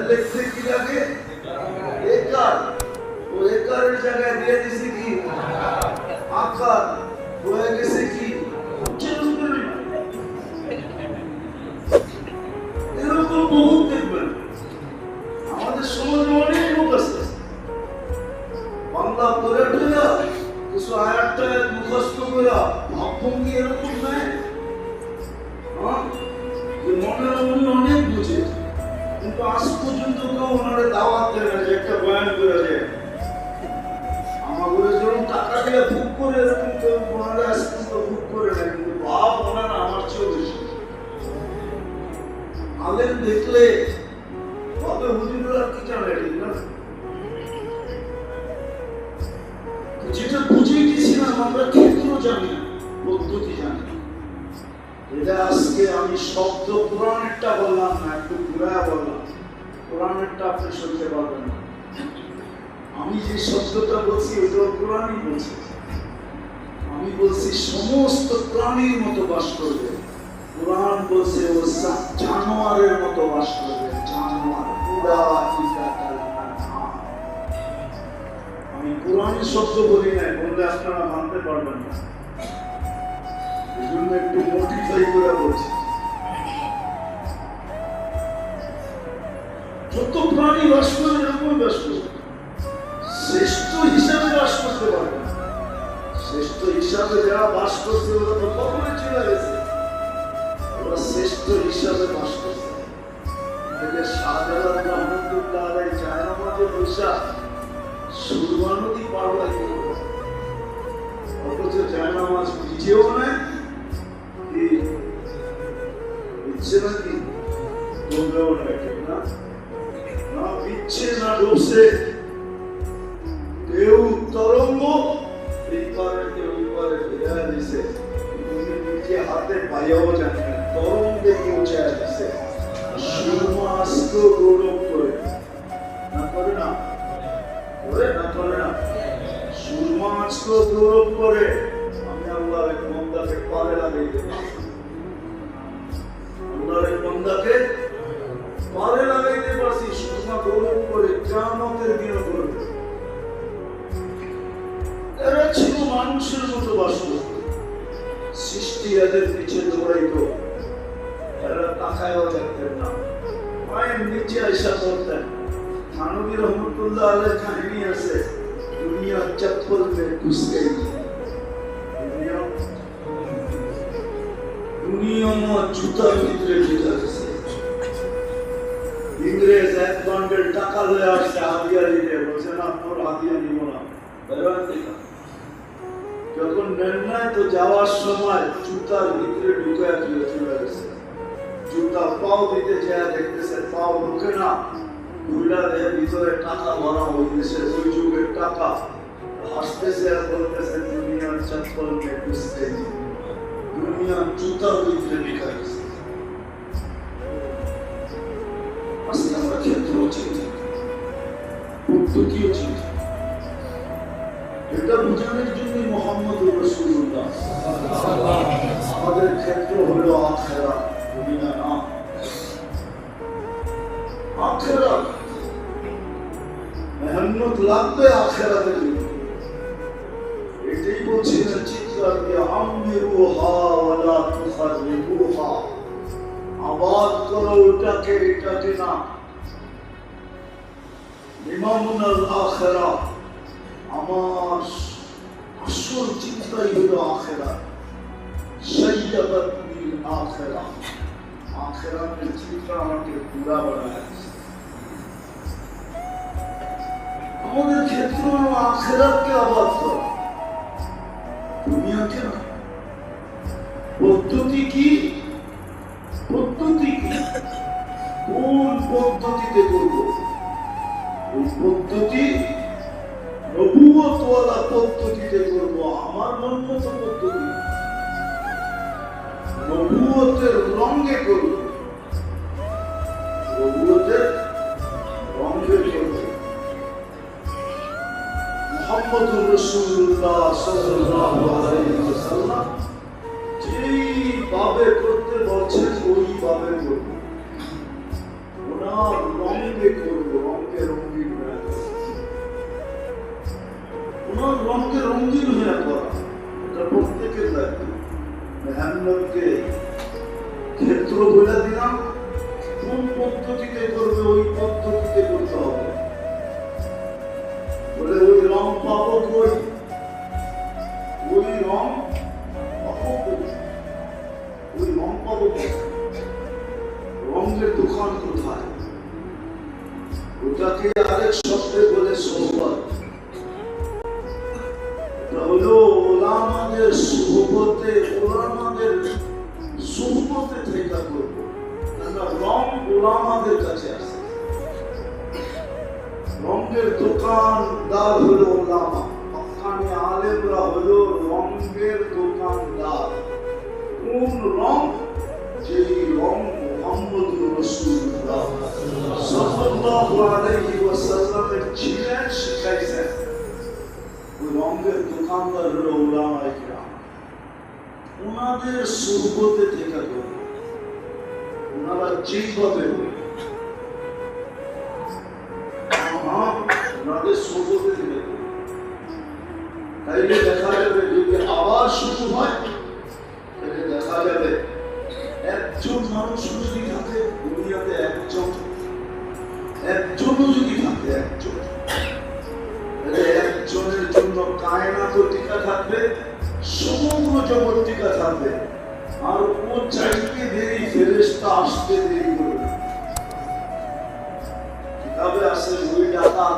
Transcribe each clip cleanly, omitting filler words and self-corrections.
লিখতে কি লাগে? একার। ও একারের জায়গায় দিয়ে দিছে কি? আকার। হয়ে গেছে কি? এরকম বহুত দেখবেন আমাদের সমাজে অনেক লোক আছে বাংলা পড়ে টুয়া কিছু আয়াতটা মুখস্থ করে ভাবভঙ্গি এরকম নেয় মনের মনে অনেক বুঝে কিন্তু আজ পর্যন্ত কেউ ওনারে দাওয়াত দেয় না যে একটা বয়ান করে দেয় আমাদের যখন টাকা দিয়ে বুক করে এরকম কেউ ওনারে আজ পর্যন্ত বুক করে নেয় কিন্তু ভাব ওনারা আমার চেয়েও বেশি আলেম দেখলে তবে হুজুররা কি জানে ঠিক না যেটা বুঝেই গেছিলাম আমরা ক্ষেত্র জানি পদ্ধতি জানি এটা আজকে আমি শব্দ কোরআনেরটা বললাম না একটু ঘুরায় বললাম কোরআনেরটা আপনি শুনতে পারবেন না আমি যে শব্দটা বলছি ওটা কোরআনই বলছি আমি বলছি সমস্ত প্রাণীর মতো বাস করবে কোরআন বলছে ও জানোয়ারের মতো বাস করবে জানোয়ার পুরা আমি কোরআনই শব্দ বলি নাই বললে আপনারা মানতে পারবেন না এই জন্য একটু মডিফাই করে বলছি যত প্রাণী বাস করে এরকম বাস করবে শ্রেষ্ঠ হিসাবে বাস করতে পারবে শ্রেষ্ঠ হিসাবে যারা বাস করছে ওরা তো কখনোই চলে গেছে ওরা শ্রেষ্ঠ হিসাবে বাস করছে শাহজালাল রহমতুল্লাহ আলাইহি জায়নামাজে বসা সুরমা নদী পার হয়ে অথচ জায়নামাজ ভিজেও নাই কি ভিজছে নাকি ডুববেও নাই ঠিক না না ভিজছে না ডুবছে ঢেউ তরঙ্গ এই পারে কেউ ওই পারে ফেরা দিছে তুমি নিজে হাতে পাইয়াও জানি না তরঙ্গে কেউ চায় দিছে সুরমা আস্ত গৌরব করে না করে না করে না করে না সুরমা আস্ত গৌরব করে আমি আল্লাহর এক বান্দাকে পারে লাগাই দেব আল্লাহর এক বান্দাকে পারে লাগাইতে পারছি সুরমা গৌরব করে কিয়ামতের দিনে করবে এরা ছিল মানুষের মতো বাস করত সৃষ্টি এদের পিছে দৌড়াইতো এরা তাকায়ও দেখতেন না পায়ের নিচে আইসা করতেন মানবী রহমতুল্লাহ আলাইহির কাহিনী আছে দুনিয়া চপ্পল মে ঘুস গই দুনিয়া জুতার ভিতরে ঢুকে গেছে ইংরেজ এক বান্ডেল টাকা লয়ে আসছে হাদিয়া দিতে বলছে না তোর হাদিয়া নিব না বেরোয় দেখা যখন নির্ণয় তো যাওয়ার সময় জুতার ভিতরে ঢুকে চলে গেছে জুতা পাও দিতে যায় দেখতেছে পাও ঢুকে না ঘুরা দেয় ভিতরে টাকা ভরা হইতেছে ওই যুগের টাকা হাসতেছে আর বলতেছে দুনিয়ার চপ্পল মে ঘুস গই দুনিয়ার জুতার ভিতরে ঢুকে গেছে আজকে আমরা ক্ষেত্র চিন্তা পদ্ধতিও চিন্তা এটা বোঝানোর জন্য মুহাম্মদ রাসূলুল্লাহ আমাদের ক্ষেত্র হলো আখিরাত দুনিয়া না আখিরাত মেহনত লাগবে আখিরাতের জন্য এটাই বলছিলেন চিৎকার দিয়ে আমিরুহা ওয়ালা তুখারিবুহা আবাদ করো এটাকে না ইমামুল আখিরাত আমার আসল চিন্তাই হলো আখিরাত সাইয়্যাবাতুল আখিরাত আখিরাতের চিন্তা আমাকে পুরা বানায় আমাদের ক্ষেত্র হলো আখিরাতকে আবাদ করা দুনিয়াকে না পদ্ধতি কি কোন পদ্ধতিতে করবো ওই পদ্ধতি নবুয়তওয়ালা পদ্ধতিতে করবো আমার মত পদ্ধতি নবুয়তের রঙে করবো নবুয়তের রঙে করবো মুহাম্মদুর রাসূলুল্লাহ সাল্লাল্লাহু আলাইহি ওয়াসাল্লাম যেইভাবে করতে বলছেন ওইভাবে করবো ওনার রঙে মেহনতকে ক্ষেত্র বলে দিলাম, কোন পদ্ধতিতে করবে ওই পদ্ধতিতে করতে হবে। বলে ওই রং পাবো কই, ওই রং পাবো কই, ওই রং পাবো কই, রঙের দোকান কোথায়? ওটাকে আরেক শব্দে বলে সোহবত। এটা হলো ওলামাদের সুহবতে, ওলামাদের সুহবতে থেকে করবো। রং ওলামাদের কাছে আসে, রঙের দোকানদার হলো ওলামা, হক্কানি আলেমরা হলো রঙের দোকানদার। কোন রং? যেই রং মুহাম্মদুর রাসূলুল্লাহ সাল্লাল্লাহু আলাইহি ওয়াসাল্লামের ছিলেন, শিখাইছেন। ওই রঙের দোকানদার হলো ওলামায়ে কিরাম। ওনাদের সুহবতে থেকে করবো, ওনারা যেভাবে ওনাদের সুহবতে থেকে করবো। তাইলে দেখা যাবে যদি আবার শুরু হয়, তাহলে দেখা যাবে একজন মানুষ যদি থাকে দুনিয়াতে, একজনও যদি থাকে, একজনের জন্য কায়নাত টিকা থাকবে, সমগ্র জগৎ টিকা থাকবে। আর ও চাইতে দেরি, ফেরেশতা আসতে দেরি করবে। কিতাবে আছে ওই ডাকাত,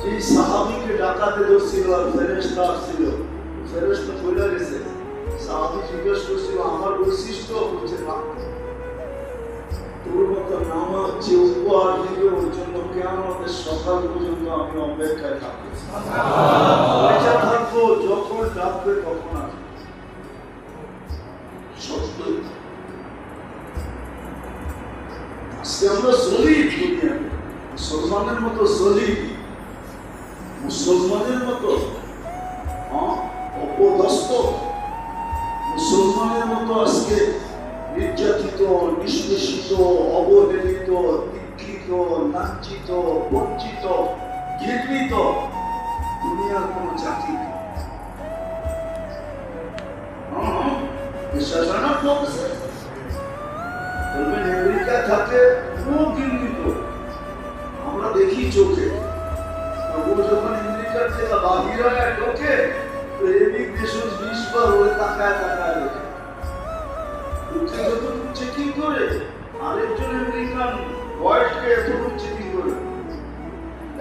যে সাহাবীকে ডাকাতে ধরছিল আর ফেরেশতা আসছিল, ফেরেশতা বলে গেছে। সাহাবী জিজ্ঞেস করছিল আমার বৈশিষ্ট্য হচ্ছে না, তোর মতো নামাজ যে উপহার দিবে ওর জন্য কিয়ামতের সকাল পর্যন্ত আমি অপেক্ষায় থাকবো, বেঁচে থাকবো, যখন ডাকবে তখন আসবো। সত্যই আজকে আমরা জলিম, দুনিয়াতে মুসলমানের মতো জলিম, মুসলমানের মতো অপদস্থ, মুসলমানের মতো আজকে নির্যাতিত, নিষ্পেষিত, অবহেলিত, দীক্ষিত, লাঞ্ছিত, বঞ্চিত, ঘৃণিত দুনিয়ার কোন জাতি নেই। আমেরিকা থাকে ও ঘৃণিত, আমরা দেখি চোখে। ও যখন আমেরিকার থেকে বাহিরে ঢোকে, ইমিগ্রেশন 20 বার ওরে তাকায় তাকায় দেখে। চেকিং করে আরেকজন আমেরিকান বয়সকে এতটুকু চেকিং করে,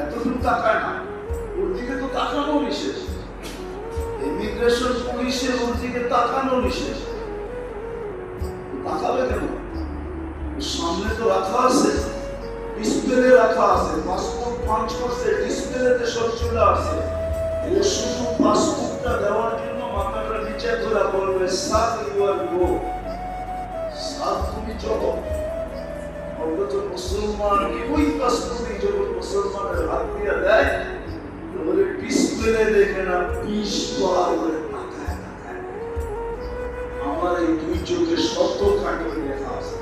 এতটুকু তাকায় না, ওর দিকে তো তাকানো নিষেধ। ইমিগ্রেশন পুলিশের ওর দিকে তাকানো নিষেধ। তাকাবে কেন? সামনে তো রাখা আছে, ডিসপ্লে রাখা আছে, পাসপোর্ট পাঞ্চ করছে, ডিসপ্লেতে সব চলে আসছে। ও শুধু পাসপোর্টটা দেওয়ার জন্য মাথাটা নিচে ধরে বলবে sir you are go, sir তুমি চলো। অথচ মুসলমান ওই পাসপোর্টই যখন মুসলমানের হাত দিয়ে দেয়, তাহলে ডিসপ্লে দেখে না 20 বার করে তাকায় তাকায়। আমার এই দুই চোখে শত কাটে লেখা আছে,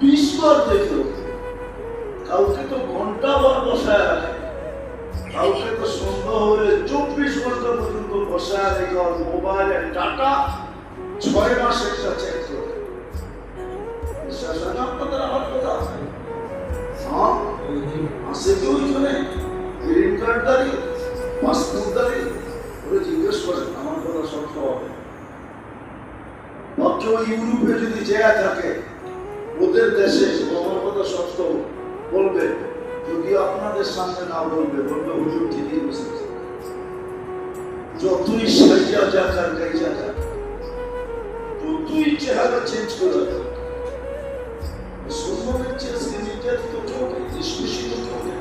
20 বার দেখো। কাউকে তো ঘন্টা বার বসায় রাখে, কাউকে তো সন্ধ্যা হলে 24 ঘন্টা পর্যন্ত বসায় রেখে মোবাইলের ডাটা 6 মাস একটা চেক করে। আপনাদের আমার কথা আছে কি ওইখানে গ্রিন কার্ডদারি, পাসপোর্টদারি? ওরা জিজ্ঞেস করেন, আমার কথা সব হবে। ভাবছো ইউরোপে যদি জায়গা থাকে, ওদের দেশে আমার কথা সত্য বলবে, যদি আপনাদের সামনে না বলবে, বলবে হুজুর ঠিকই বুঝেছে। যতই সাইজা যাক আর গাইজা যাক, যতই চেহারা চেঞ্জ করে যাক, মুসলমানের চেয়ে নির্যাতিত কেউ নেই, নিষ্পেষিত কেউ নেই।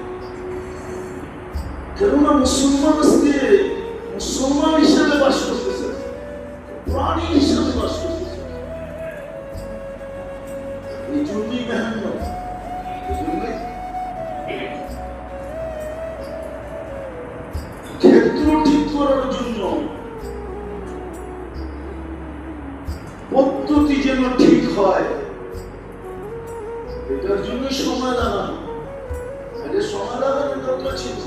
কেননা মুসলমান আজকে মুসলমান হিসেবে বাস করতেছে, প্রাণী হিসেবে বাস করতেছে। এই জন্যই মেহনত, এই জন্যই ক্ষেত্র ঠিক করার জন্য পদ্ধতি যেন ঠিক হয়, এটার জন্য সময় লাগানো। সময় লাগানোর দরকার ছিল,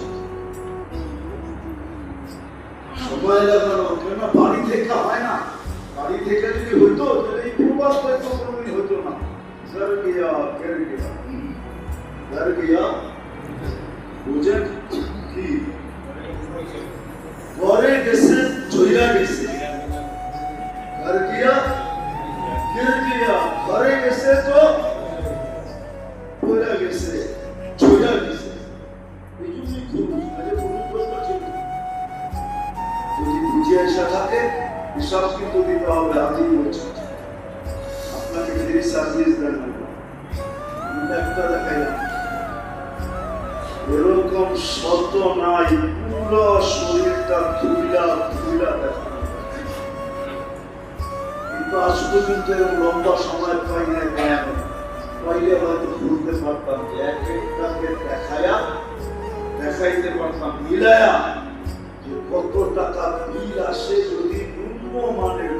সময় লাগানো থেকে হয় না, বাড়ি থেকে যদি হইতো তাহলে এই প্রবাদ হয়তো কোনোদিন হইতো না। ঘর গিয়া ঘর গিয়া ঘর গিয়া বুঝেন কি ঘরে গেছে চইরা গেছে, ঘর গিয়া ঘর গিয়া ঘরে গেছে তো চইরা গেছে চইরা গেছে। এই জন্যই খুবই আজ পুরুষ ঠিক যদি বুঝে আসা থাকে হিসাব কিন্তু দিতে হবে। আজই বলছি আপনাকে ফ্রি সার্ভিস দেন না, একটা দেখাইলাম এরকম শত নাই, পুরো শরীরটা ধুইলা ধুইলা দেখা, কিন্তু আজ পর্যন্ত এরকম লম্বা সময় পাই নাই। পাইলে হয়তো ঘুরতে পারতাম, যে এক একটাকে দেখাইতে পারতাম মিলায়া যে কত টাকা বিল আসে যদি নিম্ন মানের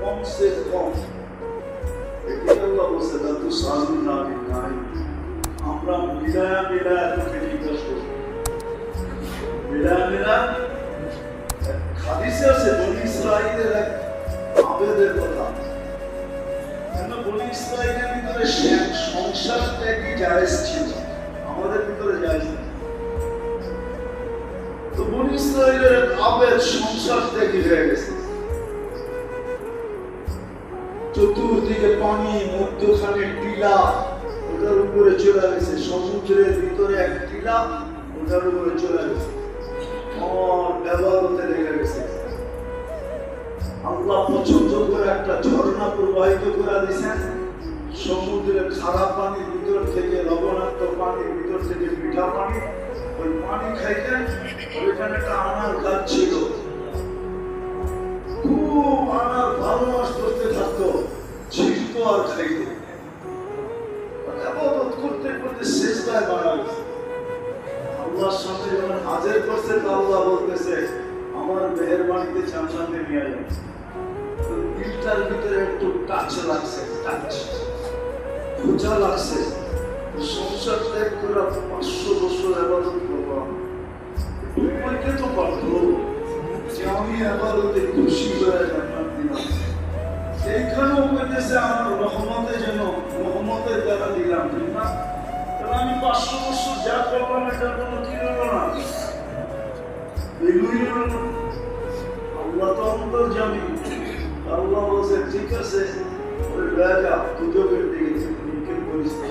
কমসে কম। বলছে দাদু সাধু না নাই, আমরা মিলায়া মিলায়া তোকে জিজ্ঞাসা করি, মিলায়া মিলা হাদিসে আছে বনি ইসরাইলের এক আবেদের কথা। কেন বনি ইসরাইলের ভিতরে সংসার ত্যাগই জায়েজ ছিল, আমাদের ভিতরে জায়েজ নেই। তো বনি ইসরাইলের এক আবেদ সংসার ত্যাগী হয়ে গেছে। চতুর্দিকে পানি, মধ্যখানে টিলা, ওটার উপরে চলে গেছে, সমুদ্রের ভিতরে এক টিলা, ওটার উপরে চলে গেছে, ব্যবহার হতে লেগে গেছে। আল্লাহ পছন্দ করে একটা ঝর্ণা প্রবাহিত করে দিয়েছেন, সমুদ্রের খারাপ পানির ভিতর থেকে, লবণাক্ত পানির ভিতর থেকে মিঠা পানি, ওই পানি খাইতেন। ওইখানে একটা আনার গাছ ছিল, খুব আনার ভালো মাস করতে থাকতো, ছিটতো আর খাইতো। করতে করতে শেষটায় মারা গেছে। আল্লাহর সামনে যখন হাজির করছে তো আল্লাহ বলতেছে আমার মেহেরবানিতে জান্নাতে নিয়ে যাবে। দিলটার ভিতরে একটু টাচ লাগছে, টাচ খোঁজা লাগছে। সংসার ত্যাগ করে 500 বছর ইবাদত করলাম, তোমাকে তো পারতো যে আমি ইবাদতে খুশি হয়ে জান্নাত দিলাম। এইখানেও বলতেছে আমার রহমতের জন্য, রহমতের দ্বারা দিলাম না। তাহলে আমি 500 বছর যা করলাম এটার কোনো কি হলো না, ভ্যালুই হলো না। আল্লাহ তো অন্তর্যামী। আল্লাহ বলছে ঠিক আছে ওই রাজা দুজকের দিকে নিক্ষেপ করিস না।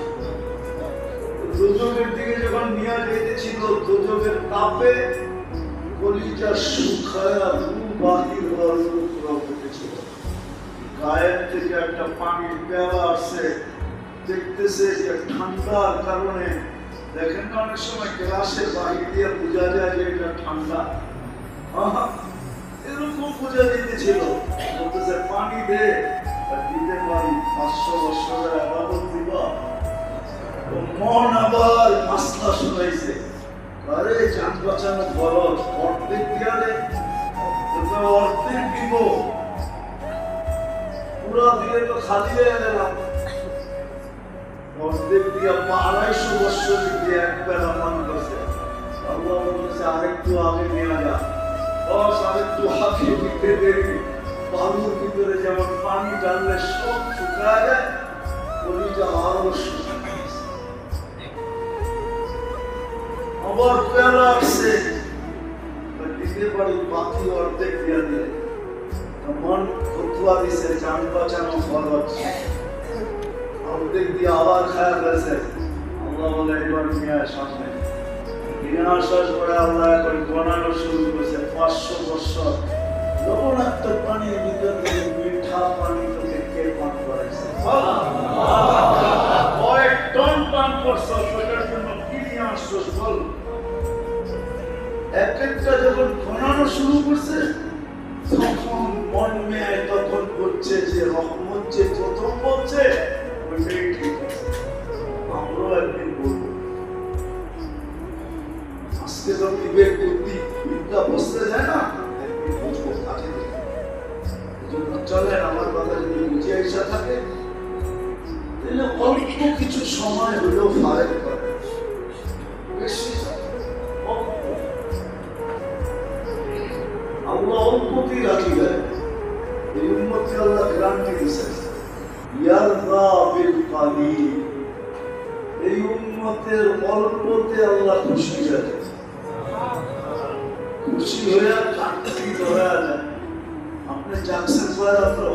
দুজকের দিকে যখন নিয়ে যেতেছিল, দুজকের তাপে কলিজা শুকায়া রূপ বাহির হওয়ার উপক্রম ঘটেছিল। গায়ের থেকে একটা পানির পেয়ালা আসছে, দেখতেছে যে ঠান্ডার কারণে, দেখেন না অনেক সময় গ্লাসের বাহির দিয়ে বোঝা যায় যে এটা ঠান্ডা, এরকম বোঝা দিতেছিল। বলতেছে পানি দে, দিতে পারি 500 বছরের ইবাদত দিবা। মন আবার মাসলা শোনাইছে, আরে জান বাঁচানো খরচ অর্ধেক দিয়া দে, অর্ধেক দিব, পুরা দিয়ে তো খালি হয়ে গেলাম। অর্ধেক দিয়া 250 বছর দিয়ে একবার আমান করছে। আল্লাহ বলতেছে আরেকটু আগে নিয়ে যা, বস আরেকটু আগে দিতে দেরি। বালুর ভিতরে যেমন পানি ডাললে সব শুকায় যায়, কলিজা আরো শুকায়। আবার পেয়ালা আসছে, দিতে পারি বাকি অর্ধেক দিয়া দিয়ে। মন ফতুয়া দিছে জান বাঁচানো খরচ, অর্ধেক দিয়ে আবার খায়া ফেলছে। আল্লাহ বলে এবার নিয়ে সামনে নিয়ে আসার পরে আল্লাহ এখন গণানো শুরু করেছে 500 বছর। লবণাক্ত পানির ভিতর থেকে মিঠা পানি তোকে কে পান করাইছে? কয়েক টন পান করছো, সেটার জন্য কি নিয়ে আসছো বল? এক একটা যখন গণানো শুরু করছে, তখন মন মেয়ে তখন বলছে যে রহমত যে প্রথম বলছে ওইটাই ঠিক আছে। আমরাও একদিন বলবো, আজকে তো বিবেক বুদ্ধি বিদ্যা বসতে যায় না, একদিন বুঝবো কাজে। এজন্য চলেন আমার কথা যদি বুঝে আসা থাকে তাহলে অল্প কিছু সময় হলেও ফারেক করে, বেশি আল্লাহ অল্পতেই রাখি দেয়। গ্যারান্টি দিয়েছেন ইয়ারদা বিল কালিল, এই উম্মতের অল্পতে আল্লাহ খুশি হয়ে যায়, খুশি হয়ে কাটতি ধরা যায়। আপনি জাকসেন করাতো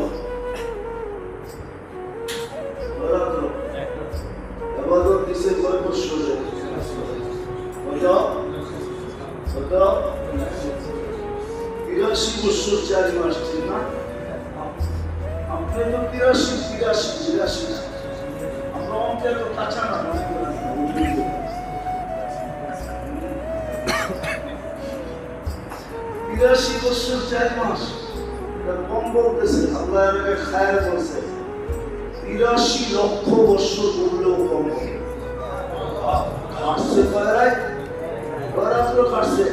এবাদত দিছে কয় বছরে? কত 83 বছর 4 মাস, ঠিক না? আপনি তো 83 আমরা অঙ্কে তো কাঁচা না, 83 বছর 4 মাস কম বলতেছে। আল্লাহ আমাকে খায় বলছে 83 লক্ষ বছর বললেও কম কাটছে, কাটছে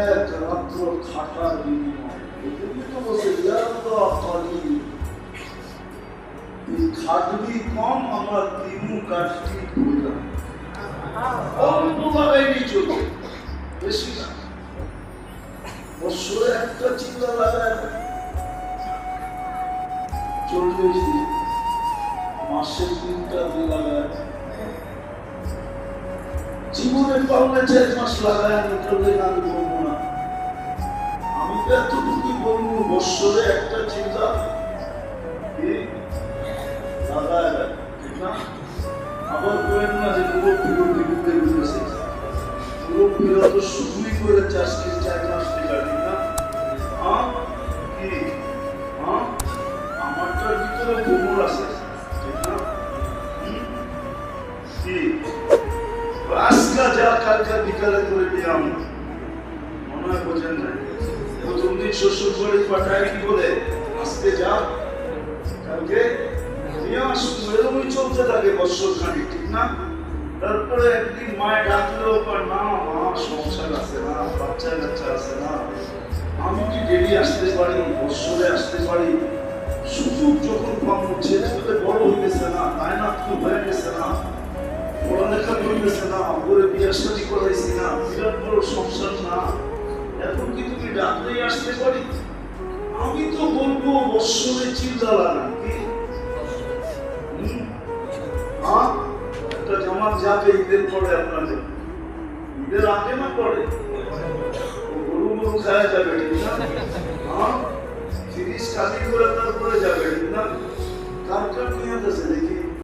এক রাত্র খাটার খাটবি কম, আমরা দিনু কাটবি অল্প লাগাইনি চলবে, বেশি না। বছরে একটা চিন্তা লাগায় 40 দিন, মাসে 3টা দিন লাগায়, জীবনে পারলে 4 মাস লাগায় নিকলে আমি বলবো না। আমি তো এতটুকুই বলবো, বছরে একটা চিন্তা লাগায়, ঠিক না? আবার বলেন না যে মুরব্বীরা তো শুরুই করে 4 মাস টিকা, ঠিক না? কি আমারটার ভিতরে কোমর আছে, ঠিক না? কি আজকা যা কালকা বিকালে করে দিলাম, মনে হয় বোঝেন না? প্রথম দিন শ্বশুর বাড়ি পাঠায় কি বলে, আজকে যা কালকে এরকমই চলতে থাকে বছর খানিক, ঠিক না? তারপরে একদিন মায়ের ডাকলেও না, মা সংসার আছে না, বাচ্চা কাচ্চা আছে না, আমি কি ডেলি আসতে পারি, বছরে আসতে পারি, সুযোগ যখন পাবো, ছেলে বড় হয়ে গেছে না, তাইনা তো হয়ে গেছে না, পড়ালেখা করতেছে না, ওরে বিয়ে শাদী করাইছি না, বিরাট বড় সংসার না, এখন কি তুমি ডাকলেই আসতে পারি? আমি তো বলবো বৎসরে চিন্তা লাগা কি একটা জামাত যাবে ঈদের পরে, আপনাদের ঈদের আগে না পরে গরু খাওয়া যাবে, ঠিক না? ফিরিস খালি করে তারপরে যাবে, ঠিক না? কার কার নিয়ে আছে দেখি